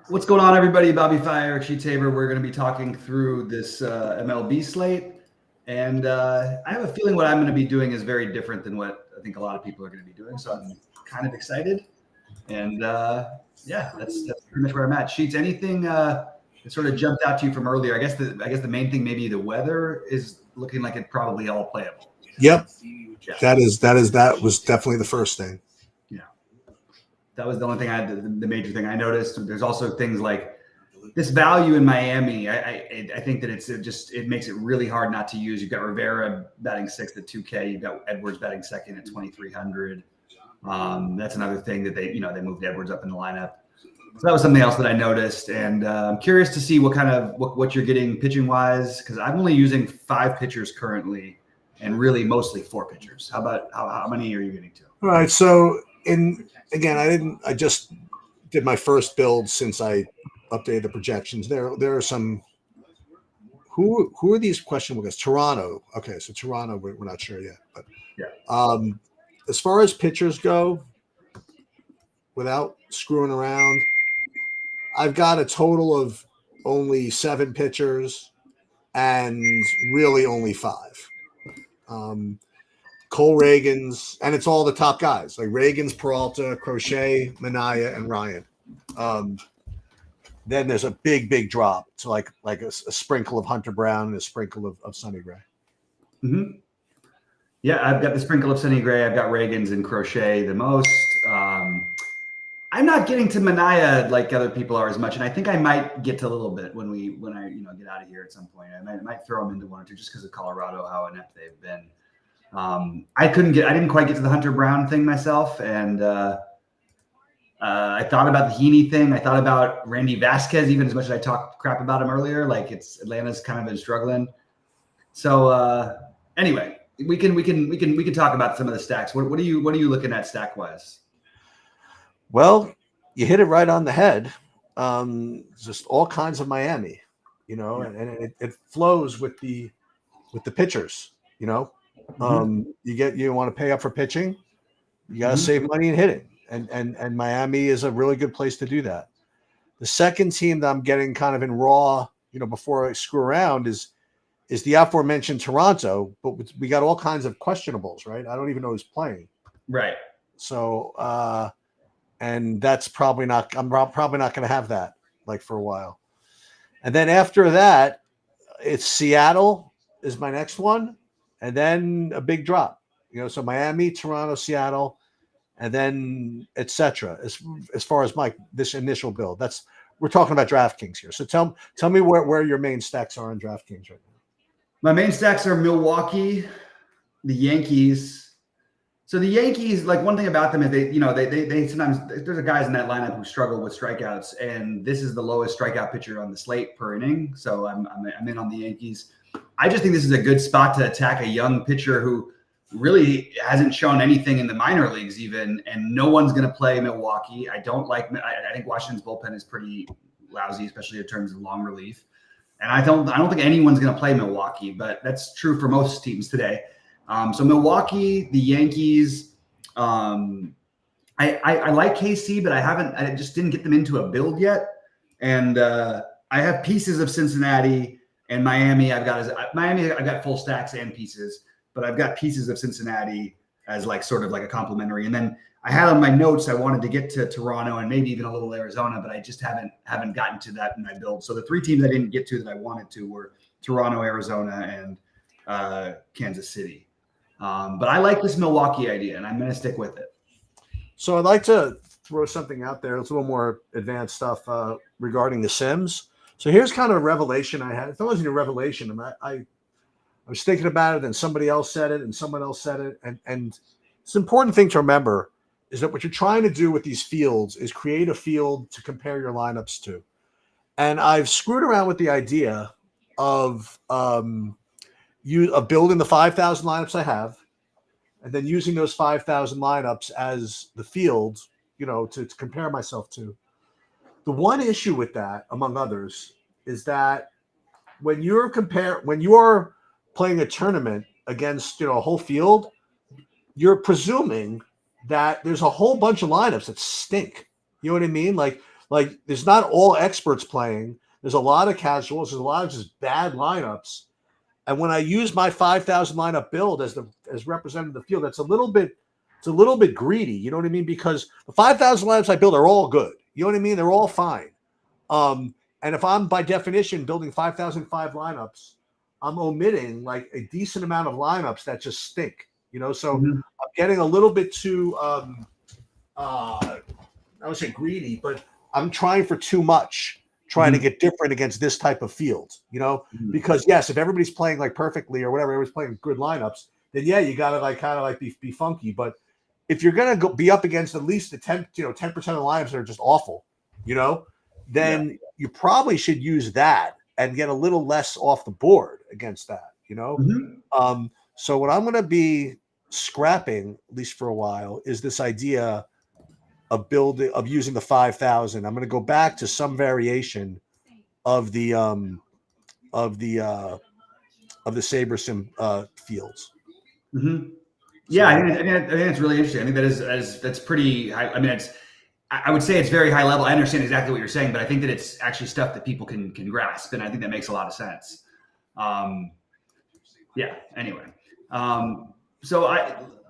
What's going on, everybody? Bobby Fire, Sheet Tabor. We're going to be talking through this MLB slate. And I have a feeling what I'm going to be doing is very different than what I think a lot of people are going to be doing. So I'm kind of excited. And yeah, that's pretty much where I'm at. Sheets, anything that sort of jumped out to you from earlier? I guess the main thing, maybe the weather is looking like it's probably all playable. Yep. Yeah. That was definitely the first thing. That was the only thing the major thing I noticed. There's also things like this value in Miami. I think that it makes it really hard not to use. You've got Rivera batting sixth at 2K. You've got Edwards batting second at 2,300. That's another thing that they moved Edwards up in the lineup. So that was something else that I noticed. And I'm curious to see what you're getting pitching wise, because I'm only using 5 pitchers currently, and really mostly 4 pitchers. How many are you getting to? All right. So I just did my first build since I updated the projections. There are some. Who are these questionable guys? Toronto. Okay, so Toronto, we're not sure yet, but yeah. As far as pitchers go, without screwing around, I've got a total of only 7 pitchers, and really only 5. Cole Reagans, and it's all the top guys like Reagans, Peralta, Crochet, Minaya, and Ryan. Then there's a big drop to like a sprinkle of Hunter Brown and a sprinkle of Sonny Gray. Mm-hmm. Yeah, I've got the sprinkle of Sonny Gray. I've got Reagans and Crochet the most. I'm not getting to Minaya like other people are as much, and I think I might get to a little bit when I get out of here at some point. I might throw them into 1 or 2 just because of Colorado, how inept they've been. I didn't quite get to the Hunter Brown thing myself. And I thought about the Heaney thing. I thought about Randy Vasquez, even as much as I talked crap about him earlier, like Atlanta's kind of been struggling. So anyway, we can talk about some of the stacks. What are you looking at stack wise? Well, you hit it right on the head. Just all kinds of Miami, and it flows with the pitchers, You want to pay up for pitching, you got to save money in hitting, and Miami is a really good place to do that. The second team that I'm getting kind of in raw, before I screw around is the aforementioned Toronto, but we got all kinds of questionables, right? I don't even know who's playing. Right. So, and that's probably not. I'm probably not going to have that like for a while. And then after that, it's Seattle is my next one. And then a big drop, so Miami, Toronto, Seattle, and then et cetera. As far as this initial build, we're talking about DraftKings here. So tell me where your main stacks are on DraftKings right now. My main stacks are Milwaukee, the Yankees. So the Yankees, like one thing about them is they sometimes there's guys in that lineup who struggle with strikeouts, and this is the lowest strikeout pitcher on the slate per inning. So I'm in on the Yankees. I just think this is a good spot to attack a young pitcher who really hasn't shown anything in the minor leagues even, and no one's going to play Milwaukee. I think Washington's bullpen is pretty lousy, especially in terms of long relief. And I don't think anyone's going to play Milwaukee, but that's true for most teams today. So Milwaukee, the Yankees, I like KC, but I just didn't get them into a build yet. And I have pieces of Cincinnati and Miami. I've got full stacks and pieces, but I've got pieces of Cincinnati as sort of like a complementary. And then I had on my notes, I wanted to get to Toronto and maybe even a little Arizona, but I just haven't gotten to that in my build. So the 3 teams I didn't get to that I wanted to were Toronto, Arizona, and Kansas City. But I like this Milwaukee idea, and I'm going to stick with it. So I'd like to throw something out there. It's a little more advanced stuff regarding the Sims. So here's kind of a revelation I had. It wasn't a revelation. I was thinking about it, and somebody else said it, and someone else said it. And it's an important thing to remember is that what you're trying to do with these fields is create a field to compare your lineups to. And I've screwed around with the idea of building the 5,000 lineups I have, and then using those 5,000 lineups as the field, to compare myself to. The one issue with that, among others, is that when you are playing a tournament against a whole field, you're presuming that there's a whole bunch of lineups that stink. You know what I mean? Like Like, there's not all experts playing. There's a lot of casuals. There's a lot of just bad lineups. And when I use my 5,000 lineup build as representing the field, it's a little bit greedy. You know what I mean? Because the 5,000 lineups I build are all good. You know what I mean? They're all fine. And if I'm by definition building 5,005 lineups, I'm omitting like a decent amount of lineups that just stink. So I'm getting a little bit too I would say greedy, but I'm trying for too much, trying to get different against this type of field, because yes, if everybody's playing like perfectly or whatever, everybody's playing good lineups, then yeah, you gotta like kind of like be funky. But if you're gonna be up against at least the 10% of the lineups that are just awful, then you probably should use that and get a little less off the board against that, So what I'm gonna be scrapping, at least for a while, is this idea of using the 5,000. I'm going to go back to some variation of the SaberSim fields. Yeah, I think it's really interesting. I think that's pretty high. I mean, I would say it's very high level. I understand exactly what you're saying, but I think that it's actually stuff that people can grasp, and I think that makes a lot of sense. Yeah. Anyway, so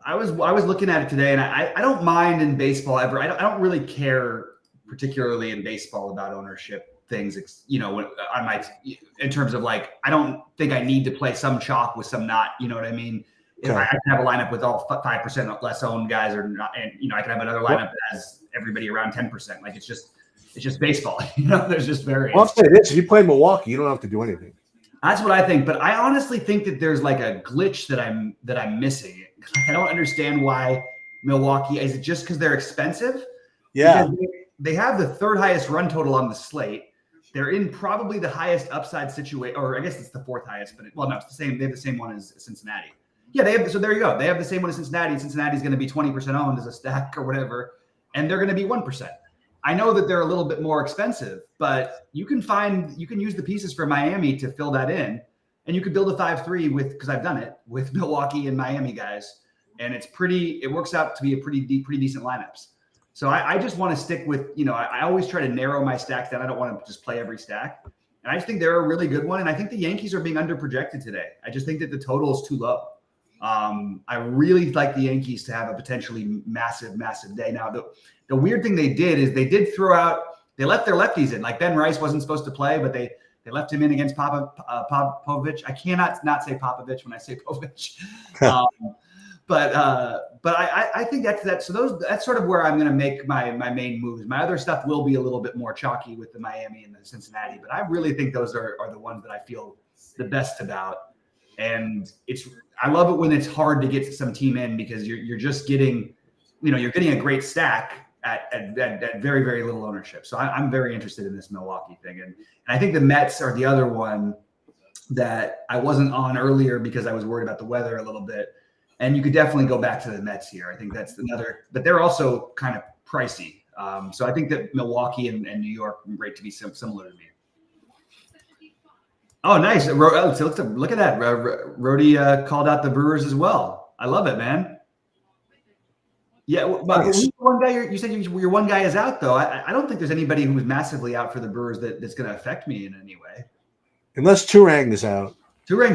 I was looking at it today, and I don't mind in baseball ever. I don't really care particularly in baseball about ownership things. On my in terms of like, I don't think I need to play some chalk with some not. You know what I mean? If I can have a lineup with all 5% less owned guys, or not, and I can have another lineup that has everybody around 10%. Like it's just baseball. There's just variance. Well, I'll say this: if you play Milwaukee, you don't have to do anything. That's what I think, but I honestly think that there's like a glitch that I'm missing. Like, I don't understand why Milwaukee. Is it just because they're expensive? Yeah, because they have the third highest run total on the slate. They're in probably the highest upside situation, or I guess it's the fourth highest. But no, it's the same. They have the same one as Cincinnati. Yeah, they have. So there you go. They have the same one as Cincinnati. Cincinnati's going to be 20% owned as a stack or whatever, and they're going to be 1%. I know that they're a little bit more expensive, but you can use the pieces for Miami to fill that in, and you could build a 5-3 because I've done it with Milwaukee and Miami guys, and it works out to be a pretty decent lineups. So I just want to stick with, I always try to narrow my stacks down. I don't want to just play every stack. And I just think they're a really good one. And I think the Yankees are being underprojected today. I just think that the total is too low. I really like the Yankees to have a potentially massive day. Now, the weird thing they did is they left their lefties in. Like Ben Rice wasn't supposed to play, but they left him in against Popovich. I cannot not say Popovich when I say Povich. But I think that's sort of where I'm going to make my main moves. My other stuff will be a little bit more chalky with the Miami and the Cincinnati, but I really think those are the ones that I feel the best about. And I love it when it's hard to get some team in because you're just getting, you're getting a great stack at very, very little ownership. So I'm very interested in this Milwaukee thing. And I think the Mets are the other one that I wasn't on earlier because I was worried about the weather a little bit. And you could definitely go back to the Mets here. I think that's another, but they're also kind of pricey. So I think that Milwaukee and New York rate to be similar to me. Oh, nice. So look at that. Rody called out the Brewers as well. I love it, man. Yeah, but Nice. one guy you said your one guy is out, though. I don't think there's anybody who's massively out for the Brewers that's going to affect me in any way. Unless Turang is out. Turang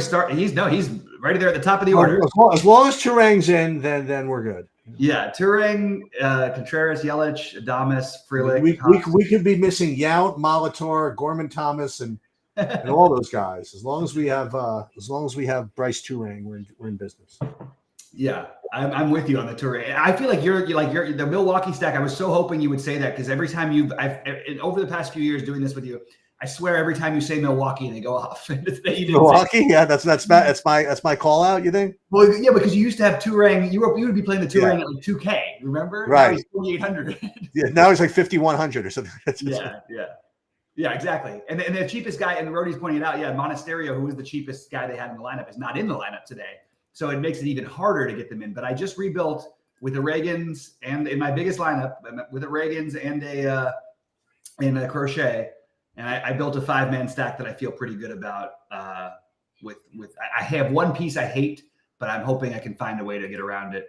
he's right there at the top of the order. As long as Turang's in, then we're good. Yeah, Turang, Contreras, Yelich, Adames, Frelick. We could be missing Yount, Molitor, Gorman Thomas, and all those guys. As long as we have Bryce Turang, we're in business. Yeah, I'm with you on the Turang. I feel like you're the Milwaukee stack. I was so hoping you would say that because every time over the past few years doing this with you, I swear every time you say Milwaukee, they go off. Milwaukee, yeah, that's my call out. You think? Well, yeah, because you used to have Turang. You would be playing the Turang at like 2K. Remember? Right. Now he's 4,800. Yeah, now he's like 5,100 or something. Yeah, exactly. And the cheapest guy, and Rody's pointing it out, Monasterio, who was the cheapest guy they had in the lineup, is not in the lineup today. So it makes it even harder to get them in. But I just rebuilt with the Reagans and in my biggest lineup with the Reagans and a Crochet. And I built a 5-man stack that I feel pretty good about. I have one piece I hate, but I'm hoping I can find a way to get around it.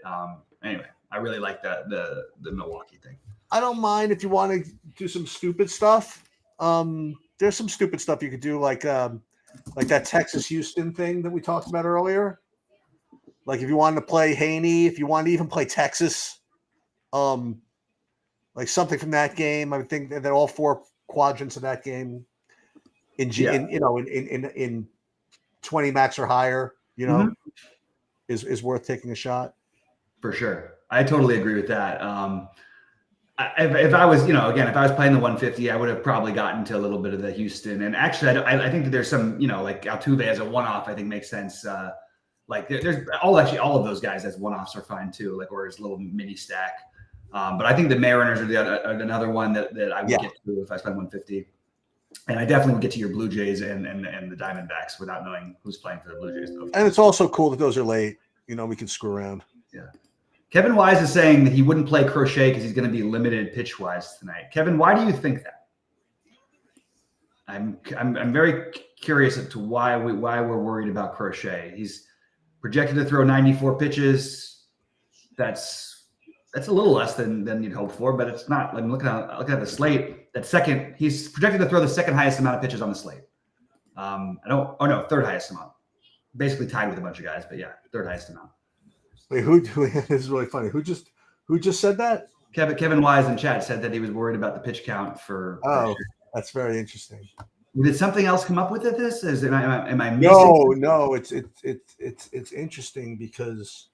Anyway, I really like the Milwaukee thing. I don't mind if you want to do some stupid stuff. There's some stupid stuff you could do, like that Texas Houston thing that we talked about earlier. Like if you wanted to play Haney, if you wanted to even play Texas, like something from that game. I think that all 4 quadrants of that game in 20 max or higher, is worth taking a shot. For sure. I totally agree with that. If I was, again, if I was playing the 150, I would have probably gotten to a little bit of the Houston. And actually, I think that there's some, like Altuve as a one-off, I think makes sense. Like there's all of those guys as one-offs are fine too, like, or as a little mini stack. But I think the Mariners are another one that I would get to if I spent 150. And I definitely would get to your Blue Jays and the Diamondbacks without knowing who's playing for the Blue Jays. And it's also cool that those are late. We can screw around. Yeah. Kevin Wise is saying that he wouldn't play Crochet because he's going to be limited pitch-wise tonight. Kevin, why do you think that? I'm very curious as to why we're worried about Crochet. He's projected to throw 94 pitches. That's a little less than you'd hope for, but it's not. I'm looking at the slate. He's projected to throw the second highest amount of pitches on the slate. Third highest amount. Basically tied with a bunch of guys, but yeah, third highest amount. Wait, who? This is really funny. Who just said that? Kevin Wise in chat said that he was worried about the pitch count for. Oh, that's very interesting. Did something else come up with this? Am I missing? No. It's interesting because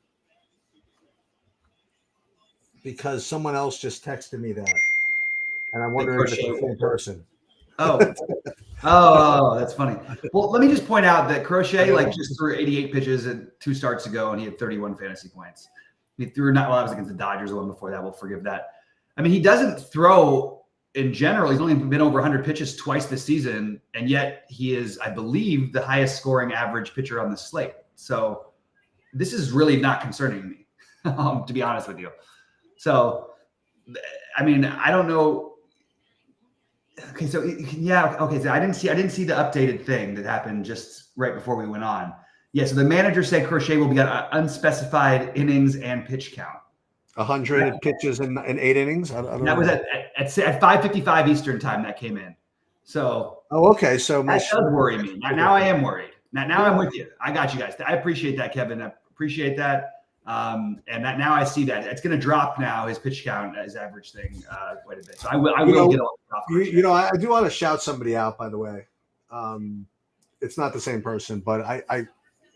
someone else just texted me that, and I wonder if it's the same person. Oh, that's funny. Well, let me just point out that Crochet just threw 88 pitches at 2 starts ago, and he had 31 fantasy points. He threw I was against the Dodgers, the one before that. We'll forgive that. I mean, he doesn't throw in general. He's only been over 100 pitches twice this season, and yet he is, I believe, the highest scoring average pitcher on the slate. So this is really not concerning me, to be honest with you. So, I mean, I don't know. Okay, so yeah, okay. So I didn't see the updated thing that happened just right before we went on. Yeah, so the manager said Crochet will be at unspecified innings and pitch count. 100 pitches in 8 innings. I don't know. Was at 5:55 Eastern time that came in. So okay. So that does worry me. Now I am worried. Now I'm with you. I got you guys. I appreciate that, Kevin. I appreciate that. And that now I see that it's going to drop now. His pitch count, his average thing, quite a bit. So I will get off. I do want to shout somebody out, by the way. It's not the same person, but I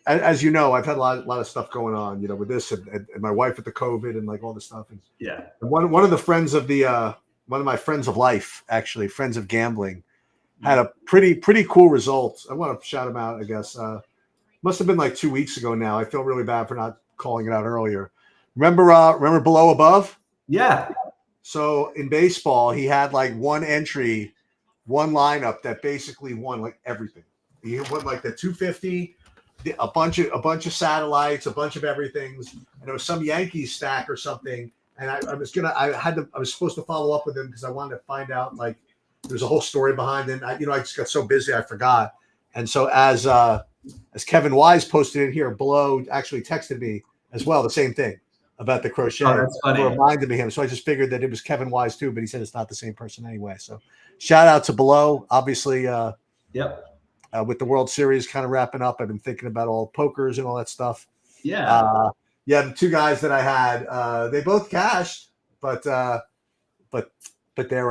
as you know, I've had a lot of stuff going on, with this and my wife with the COVID and like all this stuff. And yeah, and one of the friends of one of my friends of life, actually friends of gambling, had a pretty cool result. I want to shout him out. I guess must have been like 2 weeks ago now. I feel really bad for not calling it out earlier. Remember below above? Yeah. So in baseball, he had like one lineup that basically won like everything. He won like the 250, a bunch of satellites, a bunch of everythings, and it was some Yankees stack or something. And I was supposed to follow up with him because I wanted to find out, like, there's a whole story behind it. I just got so busy I forgot. And so as Kevin Wise posted in here below, actually texted me as well, the same thing about the Crochet. Oh, that's funny. It reminded me of him. So I just figured that it was Kevin Wise too, but he said it's not the same person anyway. So shout out to Below. Obviously, with the World Series kind of wrapping up, I've been thinking about all pokers and all that stuff. Yeah. The 2 guys that I had, they both cashed, but they're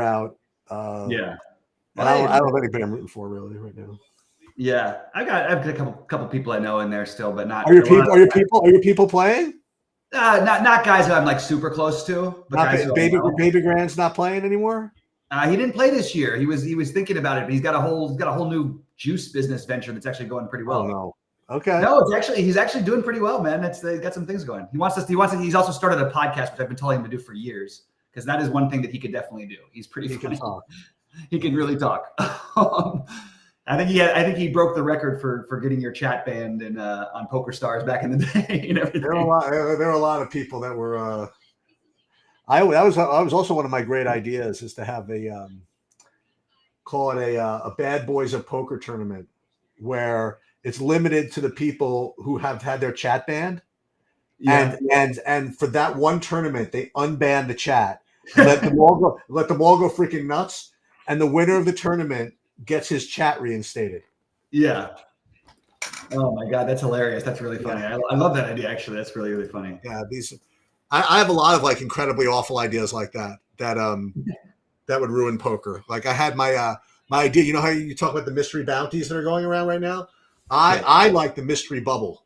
out. Yeah. And I don't have anybody I'm rooting for really right now. Yeah, I've got a couple people I know in there still, but not. Are your people playing? Not guys that I'm like super close to. But not baby Grand's not playing anymore. He didn't play this year. He was thinking about it. He's got a whole new juice business venture that's actually going pretty well. Oh no. Okay. No, he's actually doing pretty well, man. They got some things going. He's also started a podcast, which I've been telling him to do for years, because that is one thing that he could definitely do. He's pretty funny. Can talk. He can really talk. I think he broke the record for getting your chat banned on Poker Stars back in the day and everything. There were a lot of people that were. I was also one of my great ideas is to have call it a Bad Boys of Poker tournament where it's limited to the people who have had their chat banned, and for that one tournament they unban the chat, Let them all go. Let them all go freaking nuts. And the winner of the tournament gets his chat reinstated. Yeah. Oh my God, that's hilarious. That's really funny. Yeah. I love that idea. Actually, that's really, really funny. Yeah, I have a lot of like incredibly awful ideas like that that would ruin poker. Like I had my idea. You know how you talk about the mystery bounties that are going around right now? I like the mystery bubble.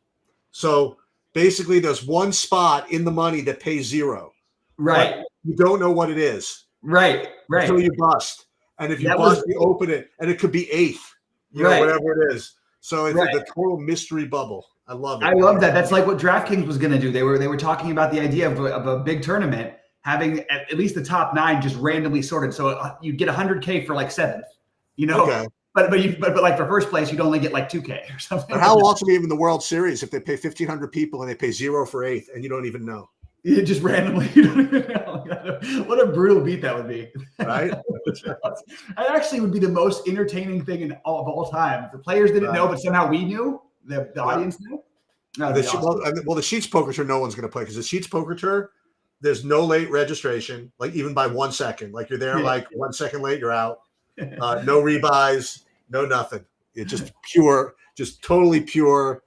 So basically, there's one spot in the money that pays zero. Right. You don't know what it is. Right. Until you bust. And if you bust, you open it, and it could be eighth. You know, whatever it is. So it's the total mystery bubble. I love it. I love that. That's like what DraftKings was going to do. They were talking about the idea of a big tournament having at least the top 9 just randomly sorted. So you get 100K for like 7th, you know. Okay. But like for first place, you'd only get like 2K or something. But how awesome even the World Series if they pay 1,500 people and they pay 0 for 8th and you don't even know. You just randomly, you don't even know. What a brutal beat that would be. Right? That actually would be the most entertaining thing of all time. If the players didn't know, but somehow we knew, the audience knew. No, the Sheets Poker Tour, no one's going to play because the Sheets Poker Tour, there's no late registration, like even by 1 second. Like you're there, like 1 second late, you're out. No rebuys, no nothing. It's just totally pure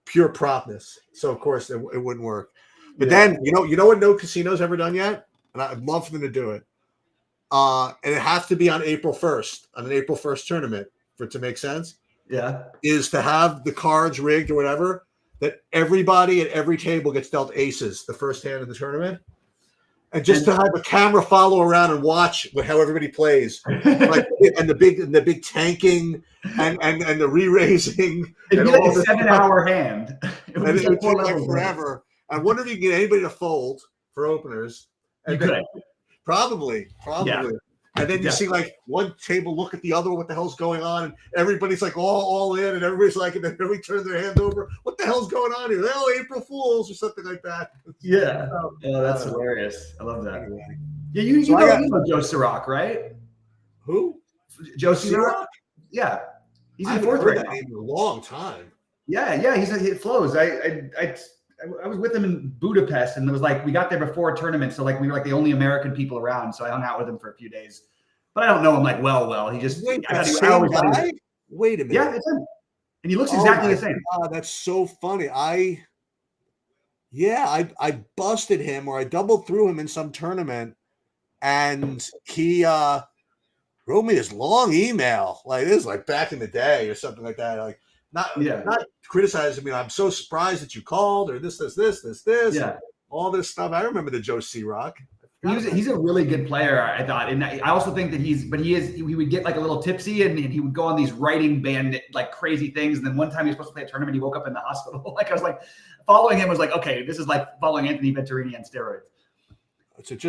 propness. So of course it wouldn't work. But then you know what no casino's ever done yet, and I'd love for them to do it. And it has to be on April 1st, on an April 1st tournament for it to make sense. Yeah, is to have the cards rigged or whatever that everybody at every table gets dealt aces the first hand of the tournament, and just to have a camera follow around and watch how everybody plays, like and the big tanking and the re-raising. It'd be like a 7-hour hand. It would take like forever. I wonder if you can get anybody to fold for openers. And you could. Probably. Yeah. And then you see like one table look at the other, what the hell's going on, and everybody's like all in, and everybody's like, and then everybody turns their hand over. What the hell's going on here? Oh, April Fools or something like that. Yeah. Oh, that's hilarious. I love that. Anyway. Yeah, you know Joe Sirach, right? Who? Joe Sirach? Yeah. He's in 4th right now. In a long time. Yeah. He flows. I was with him in Budapest, and it was like we got there before a tournament, so like we were like the only American people around. So I hung out with him for a few days, but I don't know him like well. He just wait a minute. Yeah, it's him, and he looks exactly the same. God, that's so funny. I busted him, or I doubled through him in some tournament, and he wrote me this long email, like this, like back in the day or something like that, like. Not criticizing me. I'm so surprised that you called or this. Yeah. All this stuff. I remember the Joe Sirach. He's a really good player, I thought. And I also think that he would get like a little tipsy and he would go on these writing band, like crazy things. And then one time he was supposed to play a tournament, he woke up in the hospital. Like I was like, following him was like, okay, this is like following Anthony Venturini on steroids.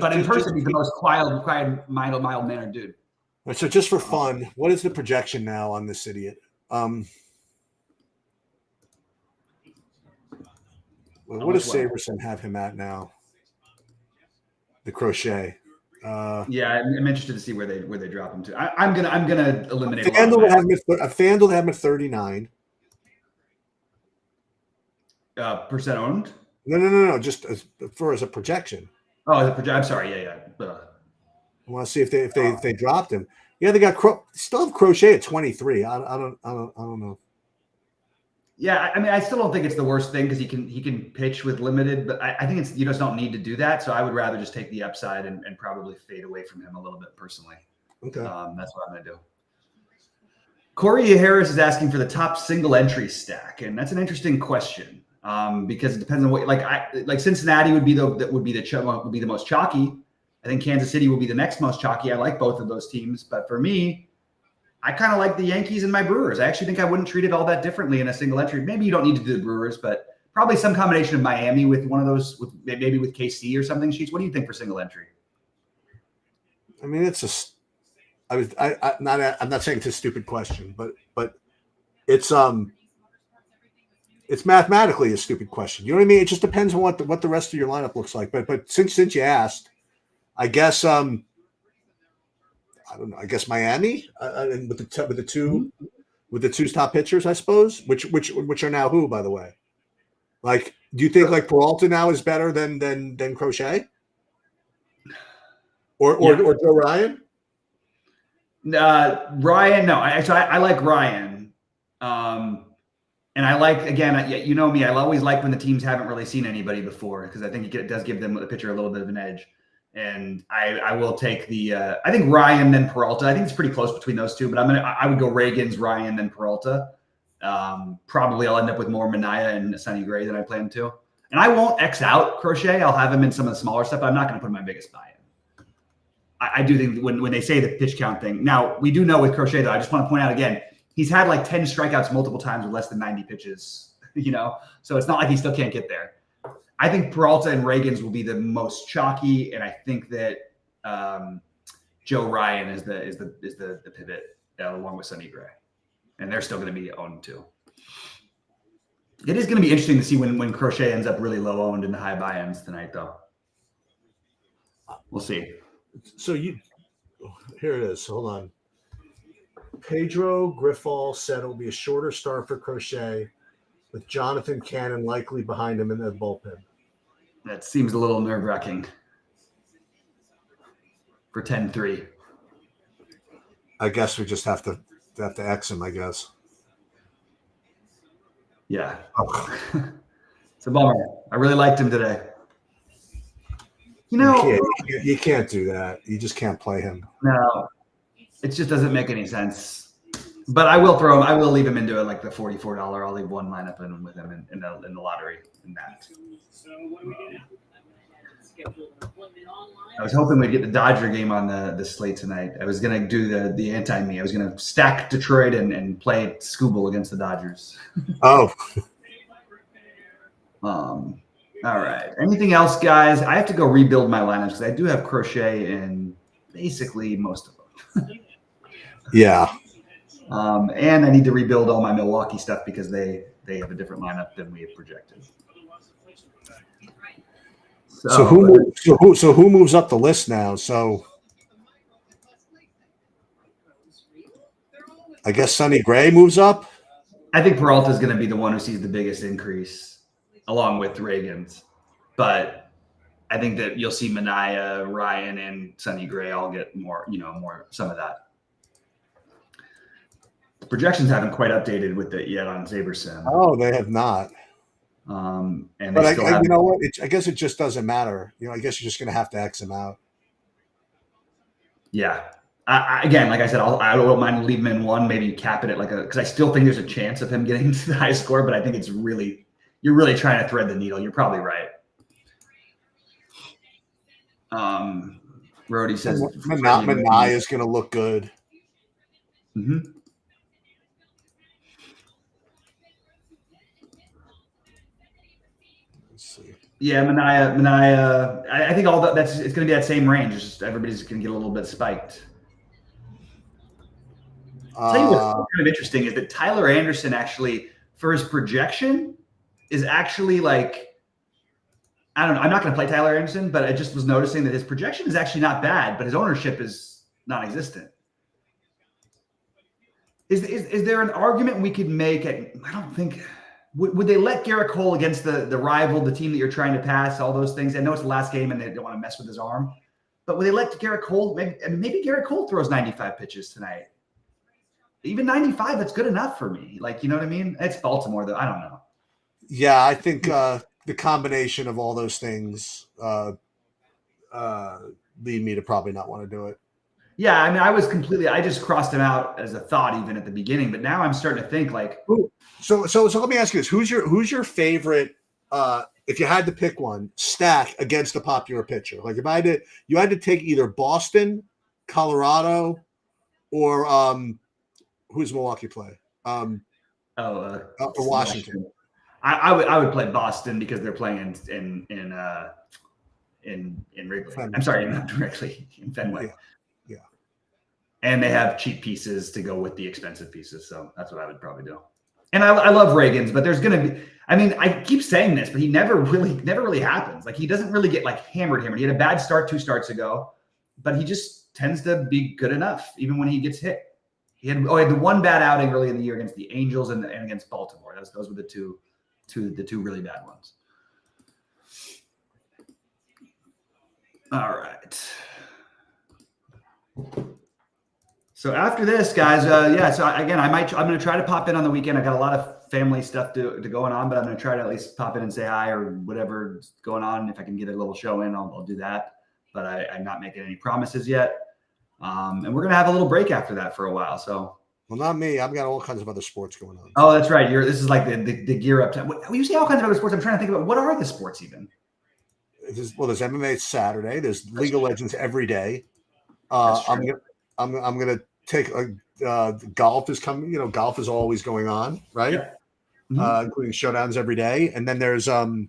But in person, he's the most quiet, mild-mannered dude. So just for fun, what is the projection now on this idiot? What does Saberson have him at now? The crochet. Yeah, I'm interested to see where they drop him to. I'm gonna eliminate. FanDuel would have him at 39. Percent owned? No. Just as a projection. Oh, as a projection. I'm sorry. Yeah. I want to see if they dropped him. Yeah, they got still have Crochet at 23. I don't know. Yeah, I mean, I still don't think it's the worst thing because he can pitch with limited, but I think you just don't need to do that. So I would rather just take the upside and probably fade away from him a little bit personally. Okay, that's what I'm gonna do. Corey Harris is asking for the top single entry stack, and that's an interesting question because it depends on what like Cincinnati would be the most chalky. I think Kansas City will be the next most chalky. I like both of those teams, but for me, I kind of like the Yankees and my Brewers. I actually think I wouldn't treat it all that differently in a single entry. Maybe you don't need to do the Brewers, but probably some combination of Miami with one of those, maybe with KC or something. Sheets. What do you think for single entry? I mean, I'm not saying it's a stupid question, but it's mathematically a stupid question. You know what I mean? It just depends on what the rest of your lineup looks like. But since you asked, I guess I don't know. I guess Miami and with the two top pitchers, I suppose. Which are now who, by the way? Like, do you think like Peralta now is better than Crochet? or Joe Ryan. Ryan, no. I like Ryan. And I like, again, you know me, I always like when the teams haven't really seen anybody before, because I think it does give them the pitcher a little bit of an edge. And I will take I think Ryan then Peralta. I think it's pretty close between those two, but I would go Reagans, Ryan, then Peralta. Probably I'll end up with more Mania and Sonny Gray than I planned to. And I won't X out Crochet. I'll have him in some of the smaller stuff, but I'm not going to put my biggest buy in. I do think when they say the pitch count thing. Now, we do know with Crochet, though, I just want to point out again, he's had like 10 strikeouts multiple times with less than 90 pitches, so it's not like he still can't get there. I think Peralta and Reagans will be the most chalky, and I think that Joe Ryan is the pivot along with Sonny Gray, and they're still going to be owned too. It is going to be interesting to see when Crochet ends up really low owned in the high buy-ins tonight, though. We'll see. So here it is. Hold on. Pedro Griffal said it'll be a shorter start for Crochet, with Jonathan Cannon likely behind him in the bullpen. That seems a little nerve-wracking for 10-3. I guess we just have to X him, I guess. Yeah. It's a bummer. I really liked him today. You can't do that. You just can't play him. No. It just doesn't make any sense. But I will throw him. I will leave him into it like the $44. I'll leave one lineup in with him in the lottery in that. I was hoping we'd get the Dodger game on the slate tonight. I was going to do the anti-me. I was going to stack Detroit and play Scooble against the Dodgers. Oh. All right. Anything else, guys? I have to go rebuild my lineups because I do have Crochet in basically most of them. Yeah. And I need to rebuild all my Milwaukee stuff because they have a different lineup than we have projected. So who moves up the list now? So I guess Sonny Gray moves up. I think Peralta is going to be the one who sees the biggest increase, along with Reagans. But I think that you'll see Mania, Ryan, and Sonny Gray all get more some of that. The projections haven't quite updated with it yet on SaberSim. Oh, they have not. And but you know what? I guess it just doesn't matter. I guess you're just going to have to X him out. Yeah. Again, like I said, I don't mind leaving him in one, maybe cap it at because I still think there's a chance of him getting to the high score, but I think you're really trying to thread the needle. You're probably right. Brody says Mania is going to look good. Mm-hmm. Yeah, Mania. I think all it's going to be that same range. It's just everybody's going to get a little bit spiked. I'll tell you what's kind of interesting is that Tyler Anderson actually, for his projection, is actually like, I don't know. I'm not going to play Tyler Anderson, but I just was noticing that his projection is actually not bad, but his ownership is non-existent. Is there an argument we could make? I don't think. Would they let Garrett Cole against the rival, the team that you're trying to pass, all those things? I know it's the last game and they don't want to mess with his arm. But would they let Garrett Cole? Maybe Garrett Cole throws 95 pitches tonight. Even 95, that's good enough for me. You know what I mean? It's Baltimore, though. I don't know. Yeah, I think the combination of all those things lead me to probably not want to do it. Yeah, I just crossed him out as a thought even at the beginning, but now I'm starting to think So let me ask you this: who's your favorite? If you had to pick one, stack against a popular pitcher. Like if you had to take either Boston, Colorado, or who's Milwaukee play? Or Washington. I would play Boston because they're playing in Wrigley. Fenway. I'm sorry, not directly in Fenway. Yeah. And they have cheap pieces to go with the expensive pieces, so that's what I would probably do. And I love Reagans, but there's going to be. I keep saying this, but he never really happens. He doesn't really get hammered. He had a bad start 2 starts ago, but he just tends to be good enough even when he gets hit. He had the one bad outing early in the year against the Angels and against Baltimore. Those were the two really bad ones. All right. So after this, guys, yeah. So again, I'm going to try to pop in on the weekend. I got a lot of family stuff to going on, but I'm going to try to at least pop in and say hi or whatever's going on. If I can get a little show in, I'll do that. But I'm not making any promises yet. And we're going to have a little break after that for a while. So. Well, not me. I've got all kinds of other sports going on. Oh, that's right. This is like the gear up time. When you say all kinds of other sports, I'm trying to think about what are the sports even. There's MMA Saturday. There's League of Legends every day. I'm gonna take golf is coming. You know, golf is always going on, right? Yeah. Mm-hmm. Including showdowns every day. And then there's I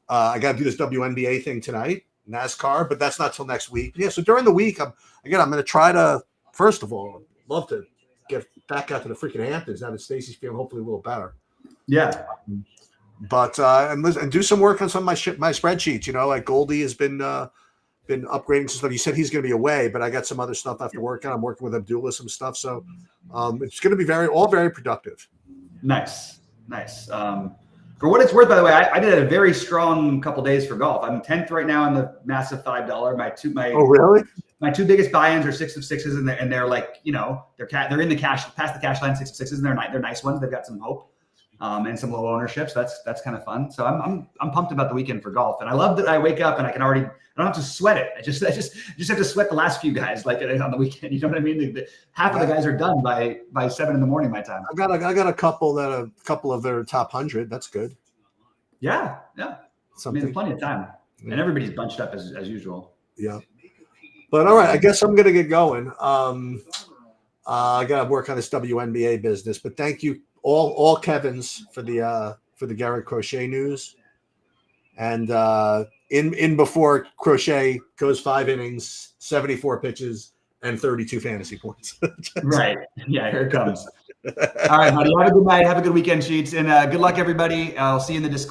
got to do this WNBA thing tonight, NASCAR, but that's not till next week. Yeah. So during the week, I'm going to try to first of all love to get back out to the freaking Hamptons now that Stacey's feeling hopefully a little better. Yeah. But and do some work on some of my spreadsheets. You know, like Goldie has been upgrading some stuff. He said he's going to be away, but I got some other stuff I have to work on. I'm working with Abdullah some stuff, so it's going to be very productive. Nice. For what it's worth, by the way, I did a very strong couple days for golf. I'm 10th right now in the massive $5. Oh really? My two biggest buy-ins are 6 of 6s, and they're like, you know, they're in the cash, past the cash line, 6 of 6s, and they're nice ones. They've got some hope. And some low ownership. So that's kind of fun. So I'm pumped about the weekend for golf. And I love that I wake up and I don't have to sweat it. I just have to sweat the last few guys like on the weekend. You know what I mean? Half of the guys are done by 7 in the morning my time. I got a couple of their top 100. That's good. Yeah. I mean, there's plenty of time. And everybody's bunched up as usual. Yeah. But all right, I guess I'm gonna get going. I gotta work on this WNBA business. But thank you. All Kevin's for the Garrett Crochet news, and in before Crochet goes 5 innings, 74 pitches, and 32 fantasy points. Right. Yeah, here it comes. All right, buddy. Have a good night. Have a good weekend, Sheets, and good luck, everybody. I'll see you in the Discord.